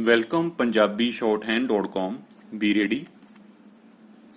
Welcome PunjabiShorthand.com. Be ready.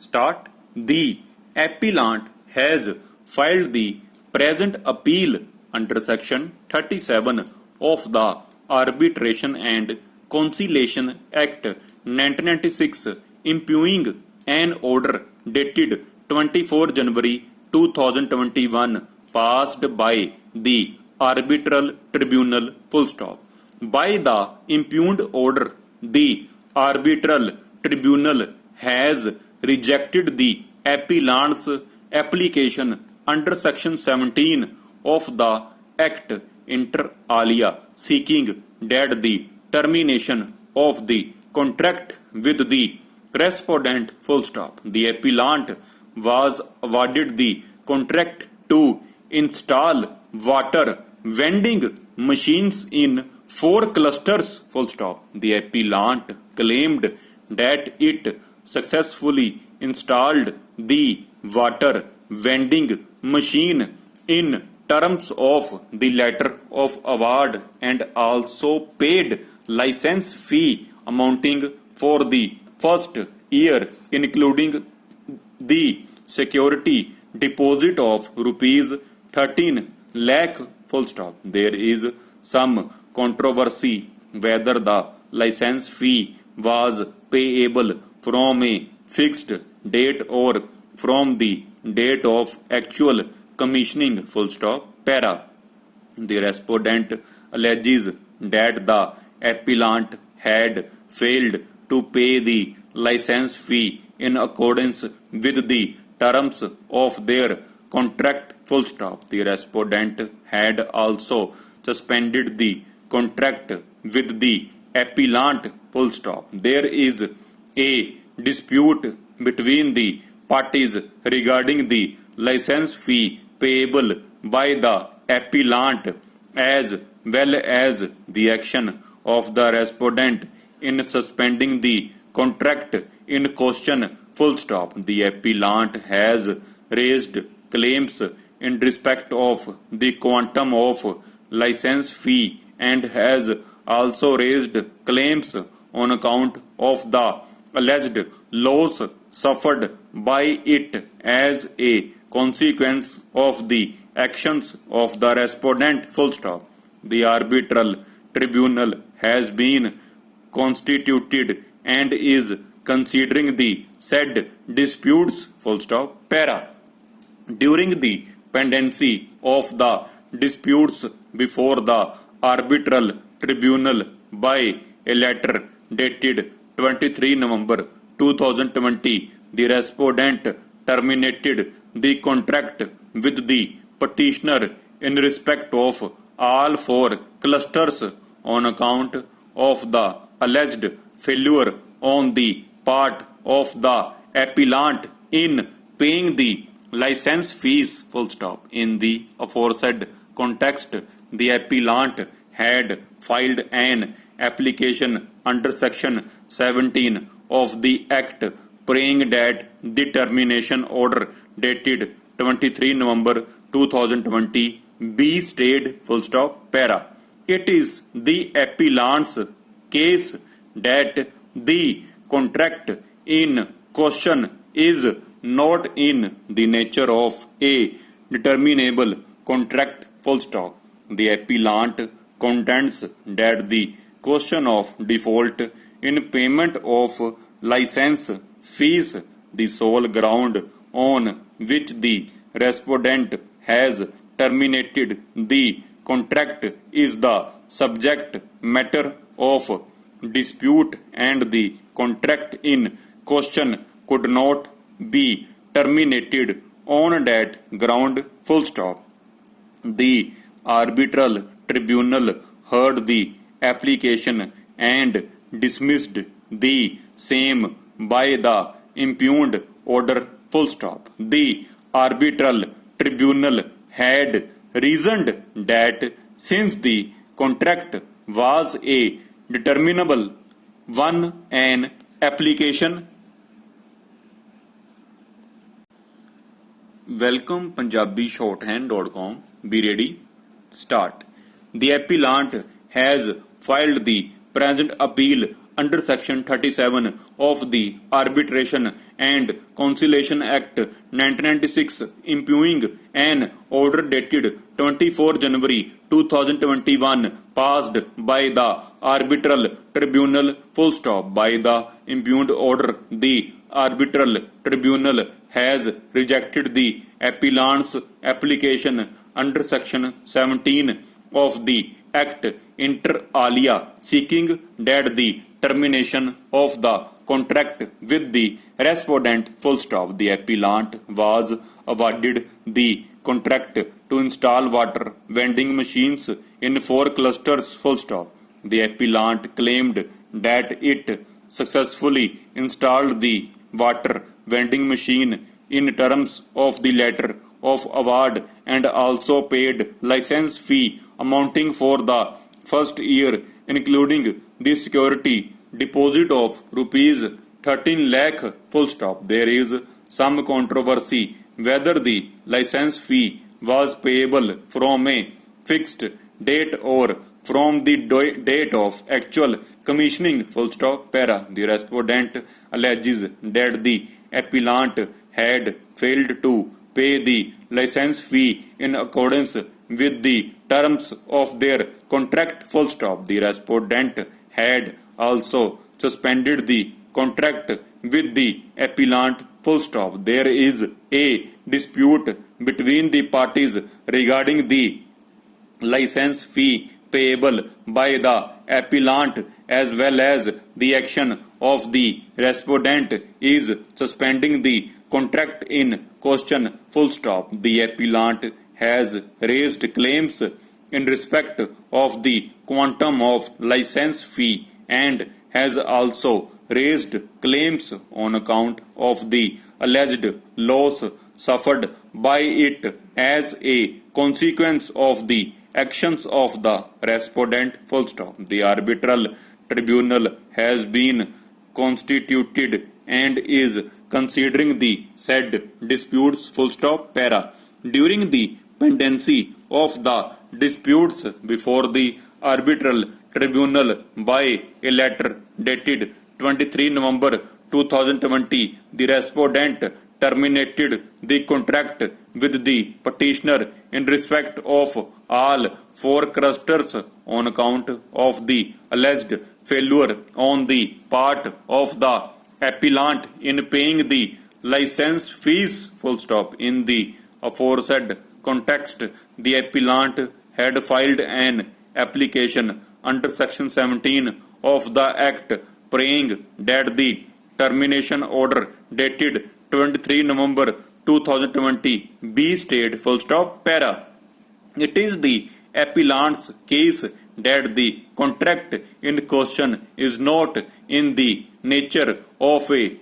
Start. The appellant has filed the present appeal under Section 37 of the Arbitration and Conciliation Act 1996, impugning an order dated 24 January 2021 passed by the Arbitral Tribunal. Full stop. By the impugned order, the Arbitral Tribunal has rejected the appellant's application under Section 17 of the Act inter alia, seeking that the termination of the contract with the respondent. Full stop. The appellant was awarded the contract to install water vending machines in 4 clusters. Full stop. The appellant claimed that it successfully installed the water vending machine in terms of the letter of award and also paid license fee amounting for the first year, including the security deposit of rupees 13 lakh. Full stop. There is some controversy whether the license fee was payable from a fixed date or from the date of actual commissioning. Full stop. Para. The respondent alleges that the appellant had failed to pay the license fee in accordance with the terms of their contract. Full stop. The respondent had also suspended the contract with the appellant. Full stop. There is a dispute between the parties regarding the license fee payable by the appellant as well as the action of the respondent in suspending the contract in question. Full stop. The appellant has raised claims in respect of the quantum of license fee and has also raised claims on account of the alleged loss suffered by it as a consequence of the actions of the respondent. Full stop. The arbitral tribunal has been constituted and is considering the said disputes. Full stop. Para. During the pendency of the disputes before the arbitral tribunal, by a letter dated 23 November 2020, the respondent terminated the contract with the petitioner in respect of all 4 clusters on account of the alleged failure on the part of the appellant in paying the license fees. Full stop. In the aforesaid context, the appellant had filed an application under Section 17 of the Act, praying that the termination order dated 23 November 2020 be stayed. Full stop. Para. It is the appellant's case that the contract in question is not in the nature of a determinable contract. Full stop. The appellant contends that the question of default in payment of license fees, the sole ground on which the respondent has terminated the contract, is the subject matter of dispute and the contract in question could not be terminated on that ground. Full stop. The arbitral tribunal heard the application and dismissed the same by the impugned order. Full stop. The arbitral tribunal had reasoned that since the contract was a determinable one, an application. Welcome PunjabiShorthand.com. Be ready. Start. The appellant has filed the present appeal under Section 37 of the Arbitration and Conciliation Act 1996, impugned an order dated 24 January 2021 passed by the Arbitral Tribunal. Full stop. By the impugned order, the Arbitral Tribunal has rejected the appellant's application under Section 17 of the Act inter alia, seeking that the termination of the contract with the respondent. Full stop. The appellant was awarded the contract to install water vending machines in 4 clusters. Full stop. The appellant claimed that it successfully installed the water vending machine in terms of the letter of award and also paid license fee amounting for the first year, including the security deposit of rupees 13 lakh. Full stop. There is some controversy whether the license fee was payable from a fixed date or from the date of actual commissioning. Full stop. Para. The respondent alleges that the appellant had failed to pay the license fee in accordance with the terms of their contract. Full stop. The respondent had also suspended the contract with the appellant. Full stop. There is a dispute between the parties regarding the license fee payable by the appellant as well as the action of the respondent is suspending the contract in question. Full stop. The appellant has raised claims in respect of the quantum of license fee and has also raised claims on account of the alleged loss suffered by it as a consequence of the actions of the respondent. Full stop. The arbitral tribunal has been constituted and is considering the said disputes. Full stop. Para. During the pendency of the disputes before the arbitral tribunal by a letter dated 23 November 2020, the respondent terminated the contract with the petitioner in respect of all 4 clusters on account of the alleged failure on the part of the appellant in paying the license fees. Full stop. In the aforesaid context, the appellant had filed an application under Section 17 of the Act, praying that the termination order dated 23 November 2020 be stayed. Full stop. Para. It is the appellant's case that the contract in question is not in the nature of a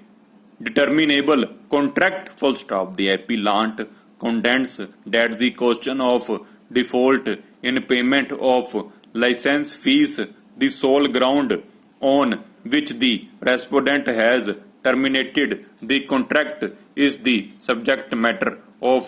determinable contract. Full stop. The appellant contends that the question of default in payment of license fees, the sole ground on which the respondent has terminated the contract, is the subject matter of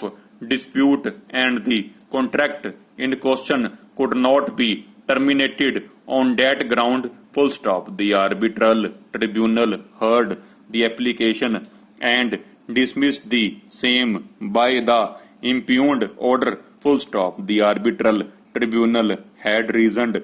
dispute and the contract in question could not be terminated on that ground. Full stop. The arbitral tribunal heard the application and dismissed the same by the impugned order. Full stop. The arbitral tribunal had reasoned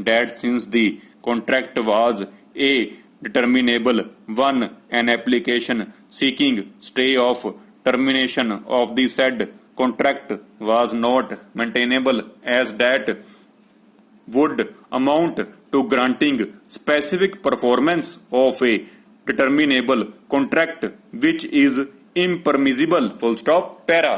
that since the contract was a determinable one, an application seeking stay of termination of the said contract was not maintainable, as that would amount to granting specific performance of a determinable contract which is impermissible. Full stop. Para.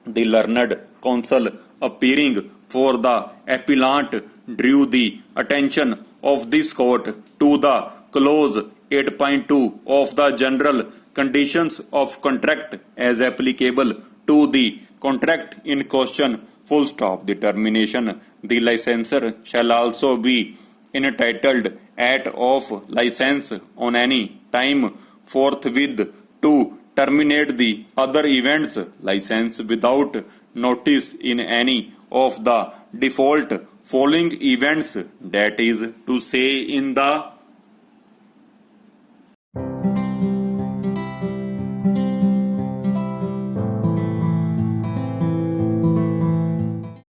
The learned counsel appearing for the appellant drew the attention of this court to the clause 8.2 of the general conditions of contract as applicable to the contract in question. Full stop. The termination. The licensor shall also be entitled at of license on any time forthwith to terminate the other events license without notice in any of the default following events, that is to say in the